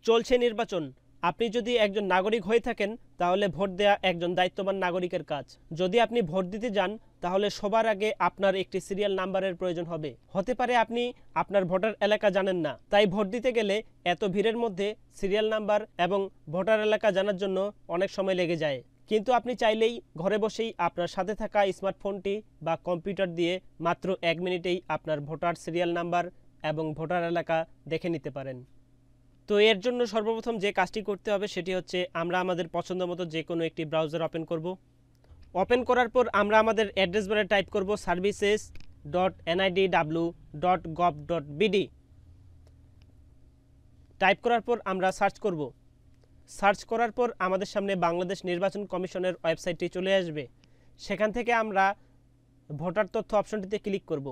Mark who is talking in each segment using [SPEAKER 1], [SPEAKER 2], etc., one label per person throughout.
[SPEAKER 1] চলছে নির্বাচন। আপনি যদি একজন নাগরিক হয়ে থাকেন তাহলে ভোট দেয়া একজন দায়িত্ববান নাগরিকের কাজ। যদি আপনি ভোট দিতে যান তাহলে সবার আগে আপনার একটি সিরিয়াল নাম্বারের প্রয়োজন হবে। হতে পারে আপনি আপনার ভোটার এলাকা জানেন না, তাই ভোট দিতে গেলে এত ভিড়ের মধ্যে সিরিয়াল নাম্বার এবং ভোটার এলাকা জানার জন্য অনেক সময় লেগে যায়। কিন্তু আপনি চাইলেই ঘরে বসেই আপনার সাথে থাকা স্মার্টফোনটি বা কম্পিউটার দিয়ে মাত্র 1 মিনিটেই আপনার ভোটার সিরিয়াল নাম্বার এবং ভোটার এলাকা দেখে নিতে পারেন। তো এর জন্য সর্বপ্রথম যে কাজটি করতে হবে সেটি হচ্ছে আমরা আমাদের পছন্দ মতো যে কোনো একটি ব্রাউজার ওপেন করব। ওপেন করার পর আমরা আমাদের অ্যাড্রেস বারে টাইপ করব services.nidw.gov.bd। টাইপ করার পর আমরা সার্চ করব। সার্চ করার পর আমাদের সামনে বাংলাদেশ নির্বাচন কমিশনের ওয়েবসাইটটি চলে আসবে। সেখান থেকে আমরা ভোটার তথ্য অপশনটিতে ক্লিক করব।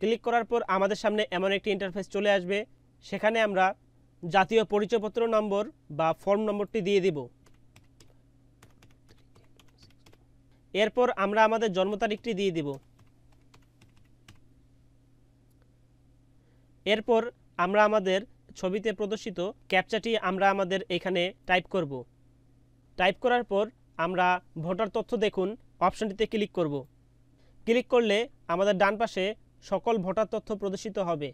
[SPEAKER 1] ক্লিক করার পর আমাদের সামনে এমন একটি ইন্টারফেস চলে আসবে। সেখানে আমরা জাতীয় পরিচয়পত্র নম্বর বা ফর্ম নম্বরটি দিয়ে দিব। এরপর আমরা আমাদের জন্ম তারিখটি দিয়ে দিব। এরপর আমরা আমাদের ছবিতে প্রদর্শিত ক্যাপচাটি আমরা আমাদের এখানে টাইপ করব। টাইপ করার পর আমরা ভোটার তথ্য দেখুন অপশনটিতে ক্লিক করব। ক্লিক করলে আমাদের ডান পাশে সকল ভোটার তথ্য প্রদর্শিত হবে।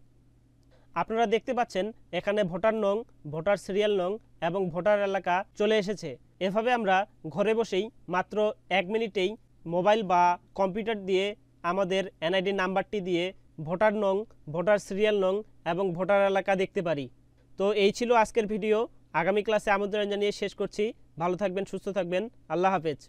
[SPEAKER 1] আপনারা দেখতে পাচ্ছেন এখানে ভোটার নং, ভোটার সিরিয়াল নং এবং ভোটার এলাকা চলে এসেছে। এভাবে আমরা ঘরে বসেই মাত্র 1 মিনিটেই মোবাইল বা কম্পিউটার দিয়ে আমাদের এনআইডি নাম্বারটি দিয়ে ভোটার নং, ভোটার সিরিয়াল নং এবং ভোটার এলাকা দেখতে পারি। তো এই ছিল আজকের ভিডিও। আগামী ক্লাসে আমন্ত্রণ জানিয়ে শেষ করছি। ভালো থাকবেন, সুস্থ থাকবেন। আল্লাহ হাফেজ।